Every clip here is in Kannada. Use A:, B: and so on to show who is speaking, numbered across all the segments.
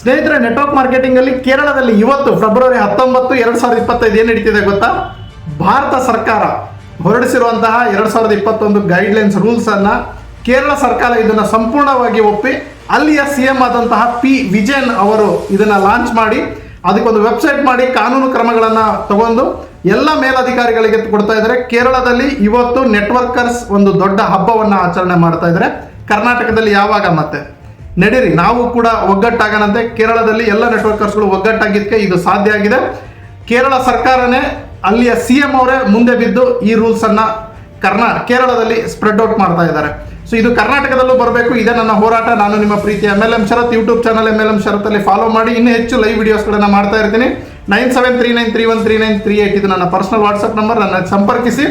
A: ಸ್ನೇಹಿತರೆ, ನೆಟ್ವರ್ಕ್ ಮಾರ್ಕೆಟಿಂಗ್ ಅಲ್ಲಿ ಕೇರಳದಲ್ಲಿ ಇವತ್ತು ಫೆಬ್ರವರಿ 19, 2025 ಏನು ನಡೀತಿದೆ ಗೊತ್ತಾ? ಭಾರತ ಸರ್ಕಾರ ಹೊರಡಿಸಿರುವಂತಹ 2021 ಗೈಡ್ಲೈನ್ಸ್ ರೂಲ್ಸ್ ಅನ್ನ ಕೇರಳ ಸರ್ಕಾರ ಇದನ್ನ ಸಂಪೂರ್ಣವಾಗಿ ಒಪ್ಪಿ ಅಲ್ಲಿಯ ಸಿಎಂ ಆದಂತಹ ಪಿ ವಿಜಯನ್ ಅವರು ಇದನ್ನ ಲಾಂಚ್ ಮಾಡಿ ಅದಕ್ಕೊಂದು ವೆಬ್ಸೈಟ್ ಮಾಡಿ ಕಾನೂನು ಕ್ರಮಗಳನ್ನ ತಗೊಂಡು ಎಲ್ಲ ಮೇಲಧಿಕಾರಿಗಳಿಗೆ ಕೊಡ್ತಾ ಇದ್ದಾರೆ. ಕೇರಳದಲ್ಲಿ ಇವತ್ತು ನೆಟ್ವರ್ಕರ್ಸ್ ಒಂದು ದೊಡ್ಡ ಹಬ್ಬವನ್ನ ಆಚರಣೆ ಮಾಡ್ತಾ ಇದ್ದಾರೆ. ಕರ್ನಾಟಕದಲ್ಲಿ ಯಾವಾಗ ಮತ್ತೆ ನಡೀರಿ ನಾವು ಕೂಡ ಒಗ್ಗಟ್ಟಾಗನಂತೆ. ಕೇರಳದಲ್ಲಿ ಎಲ್ಲ ನೆಟ್ವರ್ಕರ್ಸ್ಗಳು ಒಗ್ಗಟ್ಟಾಗಿದ್ದಕ್ಕೆ ಇದು ಸಾಧ್ಯ ಆಗಿದೆ. ಕೇರಳ ಸರ್ಕಾರನೇ ಅಲ್ಲಿಯ ಸಿಎಂ ಅವರೇ ಮುಂದೆ ಬಿದ್ದು ಈ ರೂಲ್ಸ್ ಅನ್ನ ಕೇರಳದಲ್ಲಿ ಸ್ಪ್ರೆಡ್ ಔಟ್ ಮಾಡ್ತಾ ಇದ್ದಾರೆ. ಸೊ ಇದು ಕರ್ನಾಟಕದಲ್ಲೂ ಬರಬೇಕು. ಇದೇ ನನ್ನ ಹೋರಾಟ. ನಾನು ನಿಮ್ಮ ಪ್ರೀತಿಯ MLM ಶರತ್ ಯೂಟ್ಯೂಬ್ ಚಾನಲ್ MLM ಶರತ್ ಅಲ್ಲಿ ಫಾಲೋ ಮಾಡಿ ಇನ್ನೂ ಹೆಚ್ಚು ಲೈವ್ ವಿಡಿಯೋಸ್ಗಳನ್ನ ಮಾಡ್ತಾ ಇರ್ತೀನಿ. 9739313938 ಇದು ನನ್ನ ಪರ್ಸನಲ್ ವಾಟ್ಸ್ಆಪ್ ನಂಬರ್. ನನ್ನ ಸಂಪರ್ಕಿಸಿ.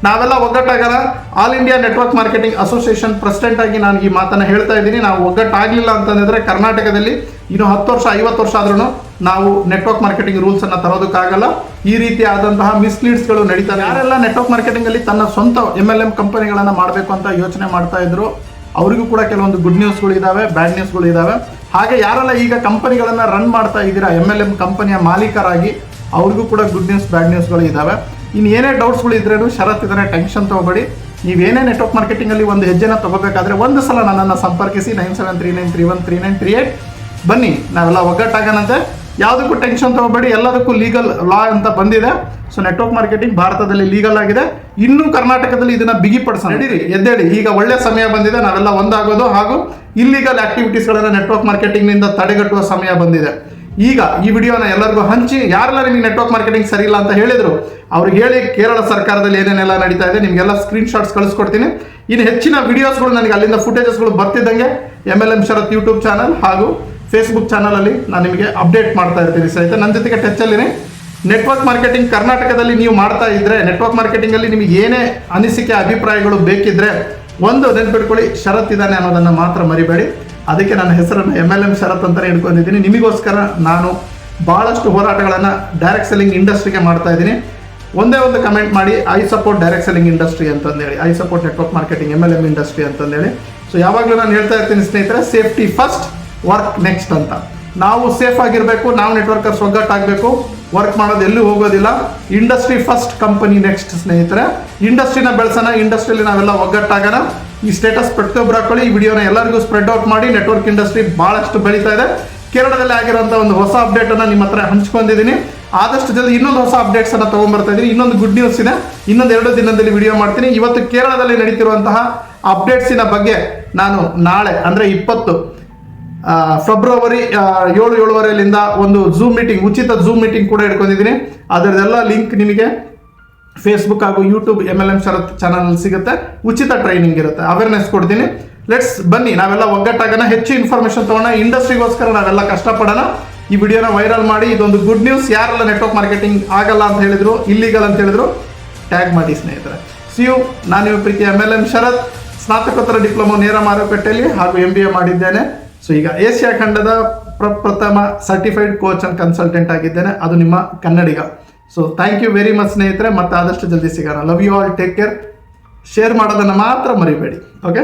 A: ನಾವೆಲ್ಲ ಒಗ್ಗಟ್ಟಾಗೋಣ. All India network marketing association president ಆಗಿ ನಾನು ಈ ಮಾತನ್ನ ಹೇಳ್ತಾ ಇದ್ದೀನಿ. ನಾವು ಒಗ್ಗಟ್ಟಾಗಲಿಲ್ಲ ಅಂತಂದ್ರೆ ಕರ್ನಾಟಕದಲ್ಲಿ ಇನ್ನು 10 ವರ್ಷ 50 ವರ್ಷ ಆದ್ರೂ ನಾವು ನೆಟ್ವರ್ಕ್ ಮಾರ್ಕೆಟಿಂಗ್ ರೂಲ್ಸ್ ಅನ್ನ ತರೋದಕ್ಕಾಗಲ್ಲ. ಈ ರೀತಿ ಆದಂತಹ ಮಿಸ್ಲೀಡ್ಸ್ಗಳು ನಡೀತಾರೆ. ಯಾರೆಲ್ಲ ನೆಟ್ವರ್ಕ್ ಮಾರ್ಕೆಟಿಂಗ್ ಅಲ್ಲಿ ತನ್ನ ಸ್ವಂತ MLM ಕಂಪನಿಗಳನ್ನ ಮಾಡಬೇಕು ಅಂತ ಯೋಚನೆ ಮಾಡ್ತಾ ಇದ್ರು, ಅವರಿಗೂ ಕೂಡ ಕೆಲವೊಂದು ಗುಡ್ ನ್ಯೂಸ್ಗಳು ಇದಾವೆ, ಬ್ಯಾಡ್ ನ್ಯೂಸ್ಗಳು ಇದಾವೆ. ಹಾಗೆ ಯಾರೆಲ್ಲ ಈಗ ಕಂಪನಿಗಳನ್ನ ರನ್ ಮಾಡ್ತಾ ಇದ್ದೀರಾ MLM ಕಂಪನಿಯ ಮಾಲೀಕರಾಗಿ, ಅವ್ರಿಗೂ ಕೂಡ ಗುಡ್ ನ್ಯೂಸ್ ಬ್ಯಾಡ್ ನ್ಯೂಸ್ಗಳು ಇದಾವೆ. ಇನ್ನು ಏನೇ ಡೌಟ್ಸ್ಗಳು ಇದ್ರೇನು ಶರತ್ ಇದ್ದಾರೆ, ಟೆನ್ಷನ್ ತಗೋಬೇಡಿ. ನೀವೇನೇ ನೆಟ್ವರ್ಕ್ ಮಾರ್ಕೆಟಿಂಗ್ ಅಲ್ಲಿ ಒಂದು ಹೆಜ್ಜೆನ ತಗೋಬೇಕಾದ್ರೆ ಒಂದು ಸಲ ನನ್ನನ್ನು ಸಂಪರ್ಕಿಸಿ. 9739313938 ಬನ್ನಿ, ನಾವೆಲ್ಲ ಒಗ್ಗಟ್ಟಾಗನಂತೆ. ಯಾವುದಕ್ಕೂ ಟೆನ್ಷನ್ ತಗೋಬೇಡಿ. ಎಲ್ಲದಕ್ಕೂ ಲೀಗಲ್ ಲಾ ಅಂತ ಬಂದಿದೆ. ಸೊ ನೆಟ್ವರ್ಕ್ ಮಾರ್ಕೆಟಿಂಗ್ ಭಾರತದಲ್ಲಿ ಲೀಗಲ್ ಆಗಿದೆ. ಇನ್ನೂ ಕರ್ನಾಟಕದಲ್ಲಿ ಇದನ್ನ ಬಿಗಿಪಡಿಸೋಣ. ನಡೀರಿ, ಎದ್ದೇಳಿ. ಈಗ ಒಳ್ಳೆ ಸಮಯ ಬಂದಿದೆ. ನಾವೆಲ್ಲ ಒಂದಾಗೋದು ಹಾಗೂ ಇಲ್ಲಿಗಲ್ ಆಕ್ಟಿವಿಟೀಸ್ಗಳನ್ನ ನೆಟ್ವರ್ಕ್ ಮಾರ್ಕೆಟಿಂಗ್ ನಿಂದ ತಡೆಗಟ್ಟುವ ಸಮಯ ಬಂದಿದೆ. ಈಗ ಈ ವಿಡಿಯೋನ ಎಲ್ಲರಿಗೂ ಹಂಚಿ. ಯಾರೆಲ್ಲ ನಿಮಗೆ ನೆಟ್ವರ್ಕ್ ಮಾರ್ಕೆಟಿಂಗ್ ಸರಿ ಇಲ್ಲ ಅಂತ ಹೇಳಿದ್ರು ಅವ್ರಿಗೆ ಹೇಳಿ ಕೇರಳ ಸರ್ಕಾರದಲ್ಲಿ ಏನೇನೆಲ್ಲ ನಡೀತಾ ಇದೆ ನಿಮಗೆಲ್ಲ ಸ್ಕ್ರೀನ್ ಶಾಟ್ಸ್ ಕಳಿಸ್ಕೊಡ್ತೀನಿ. ಇನ್ನು ಹೆಚ್ಚಿನ ವಿಡಿಯೋಸ್ಗಳು ನನಗೆ ಅಲ್ಲಿಂದ ಫುಟೇಜಸ್ಗಳು ಬರ್ತಿದ್ದಂಗೆ MLM ಶರತ್ ಯೂಟ್ಯೂಬ್ ಚಾನಲ್ ಹಾಗೂ ಫೇಸ್ಬುಕ್ ಚಾನಲಲ್ಲಿ ನಾನು ನಿಮಗೆ ಅಪ್ಡೇಟ್ ಮಾಡ್ತಾ ಇರ್ತೀನಿ. ಸಹಿತ ನನ್ನ ಜೊತೆಗೆ ಟಚ್ಚಲ್ಲಿನೇ. ನೆಟ್ವರ್ಕ್ ಮಾರ್ಕೆಟಿಂಗ್ ಕರ್ನಾಟಕದಲ್ಲಿ ನೀವು ಮಾಡ್ತಾ ಇದ್ರೆ, ನೆಟ್ವರ್ಕ್ ಮಾರ್ಕೆಟಿಂಗಲ್ಲಿ ನಿಮಗೆ ಏನೇ ಅನಿಸಿಕೆ ಅಭಿಪ್ರಾಯಗಳು ಬೇಕಿದ್ರೆ ಒಂದು ನೆನ್ಪಿಟ್ಕೊಳ್ಳಿ, ಶರತ್ ಇದ್ದಾನೆ ಅನ್ನೋದನ್ನು ಮಾತ್ರ ಮರಿಬೇಡಿ. ಅದಕ್ಕೆ ನನ್ನ ಹೆಸರನ್ನು MLM ಶರತ್ ಅಂತಲೇ ಇಟ್ಕೊಂಡಿದ್ದೀನಿ. ನಿಮಗೋಸ್ಕರ ನಾನು ಭಾಳಷ್ಟು ಹೋರಾಟಗಳನ್ನು ಡೈರೆಕ್ಟ್ ಸೆಲ್ಲಿಂಗ್ ಇಂಡಸ್ಟ್ರಿಗೆ ಮಾಡ್ತಾ ಇದ್ದೀನಿ. ಒಂದೇ ಒಂದು ಕಮೆಂಟ್ ಮಾಡಿ, I support direct selling industry ಅಂತಂದೇಳಿ, I support network marketing MLM industry ಅಂತಂದೇಳಿ. ಸೊ ಯಾವಾಗಲೂ ನಾನು ಹೇಳ್ತಾ ಇರ್ತೀನಿ ಸ್ನೇಹಿತರೆ, ಸೇಫ್ಟಿ ಫಸ್ಟ್, ವರ್ಕ್ ನೆಕ್ಸ್ಟ್ ಅಂತ. ನಾವು ಸೇಫ್ ಆಗಿರಬೇಕು, ನಾವು ನೆಟ್ವರ್ಕರ್ಸ್ ಒಗ್ಗಟ್ಟಾಗಬೇಕು. ವರ್ಕ್ ಮಾಡೋದು ಎಲ್ಲೂ ಹೋಗೋದಿಲ್ಲ. ಇಂಡಸ್ಟ್ರಿ ಫಸ್ಟ್, ಕಂಪನಿ ನೆಕ್ಸ್ಟ್ ಸ್ನೇಹಿತರೆ. ಇಂಡಸ್ಟ್ರಿನ ಬೆಳೆಸೋಣ, ಇಂಡಸ್ಟ್ರಿಯಲ್ಲಿ ನಾವೆಲ್ಲ ಒಗ್ಗಟ್ಟಾಗೋಣ. ಈ ಸ್ಟೇಟಸ್ ಪ್ರತಿಯೊಬ್ಬರು ಹಾಕೊಳ್ಳಿ. ಈ ವಿಡಿಯೋನ ಎಲ್ಲರಿಗೂ ಸ್ಪ್ರೆಡ್ ಔಟ್ ಮಾಡಿ. ನೆಟ್ವರ್ಕ್ ಇಂಡಸ್ಟ್ರಿ ಭಾಳಷ್ಟು ಬೆಳೀತಾ ಇದೆ. ಕೇರಳದಲ್ಲಿ ಆಗಿರೋಂಥ ಒಂದು ಹೊಸ ಅಪ್ಡೇಟನ್ನು ನಿಮ್ಮ ಹತ್ರ ಹಂಚ್ಕೊಂಡಿದ್ದೀನಿ. ಆದಷ್ಟು ಜಲ್ದಿ ಇನ್ನೊಂದು ಹೊಸ ಅಪ್ಡೇಟ್ಸನ್ನು ತೊಗೊಂಡ್ಬರ್ತಾ ಇದ್ದೀನಿ. ಇನ್ನೊಂದು ಗುಡ್ ನ್ಯೂಸ್ ಇದೆ. ಇನ್ನೊಂದು 2 ದಿನದಲ್ಲಿ ವಿಡಿಯೋ ಮಾಡ್ತೀನಿ. ಇವತ್ತು ಕೇರಳದಲ್ಲಿ ನಡೀತಿರುವಂತಹ ಅಪ್ಡೇಟ್ಸಿನ ಬಗ್ಗೆ ನಾನು ನಾಳೆ ಅಂದರೆ 20 ಫೆಬ್ರವರಿ 7-7:30 ಒಂದು ಝೂಮ್ ಮೀಟಿಂಗ್, ಉಚಿತ ಝೂಮ್ ಮೀಟಿಂಗ್ ಕೂಡ ಇಟ್ಕೊಂಡಿದ್ದೀನಿ. ಅದರದೆಲ್ಲ ಲಿಂಕ್ ನಿಮಗೆ ಫೇಸ್ಬುಕ್ ಹಾಗೂ ಯೂಟ್ಯೂಬ್ MLM ಶರತ್ ಚಾನಲ್ ಸಿಗುತ್ತೆ. ಉಚಿತ ಟ್ರೈನಿಂಗ್ ಇರುತ್ತೆ, ಅವೇರ್ನೆಸ್ ಕೊಡ್ತೀನಿ. ಲೆಟ್ಸ್ ಬನ್ನಿ, ನಾವೆಲ್ಲ ಒಗ್ಗಟ್ಟಾಗೋಣ. ಹೆಚ್ಚು ಇನ್ಫಾರ್ಮೇಶನ್ ತಗೋಣ. ಇಂಡಸ್ಟ್ರಿಗೋಸ್ಕರ ನಾವೆಲ್ಲ ಕಷ್ಟಪಡೋಣ. ಈ ವಿಡಿಯೋನ ವೈರಲ್ ಮಾಡಿ. ಇದೊಂದು ಗುಡ್ ನ್ಯೂಸ್. ಯಾರೆಲ್ಲ ನೆಟ್ವರ್ಕ್ ಮಾರ್ಕೆಟಿಂಗ್ ಆಗಲ್ಲ ಅಂತ ಹೇಳಿದ್ರು, ಇಲ್ಲಿಗಲ್ ಅಂತ ಹೇಳಿದ್ರು, ಟ್ಯಾಗ್ ಮಾಡಿ ಸ್ನೇಹಿತರೆ. ಸಿಯು. ನಾನು ನಿಮ್ಮ ಪ್ರೀತಿಯ MLM ಶರತ್. ಸ್ನಾತಕೋತ್ತರ ಡಿಪ್ಲೊಮಾ ನೇರ ಮಾರುಕಟ್ಟೆಯಲ್ಲಿ ಹಾಗೂ MBA ಮಾಡಿದ್ದೇನೆ. ಸೊ ಈಗ ಏಷ್ಯಾ ಖಂಡದ ಪ್ರಪ್ರಥಮ ಸರ್ಟಿಫೈಡ್ ಕೋಚ್ ಅಂಡ್ ಕನ್ಸಲ್ಟೆಂಟ್ ಆಗಿದ್ದೇನೆ. ಅದು ನಿಮ್ಮ ಕನ್ನಡಿಗ. So thank you very much ಸ್ನೇಹಿತರೆ. ಮತ್ತೆ ಆದಷ್ಟು ಜಲ್ದಿ ಸಿಗೋಣ. Love you all. Take care. Share ಮಾಡೋದನ್ನು ಮಾತ್ರ ಮರಿಬೇಡಿ. ಓಕೆ.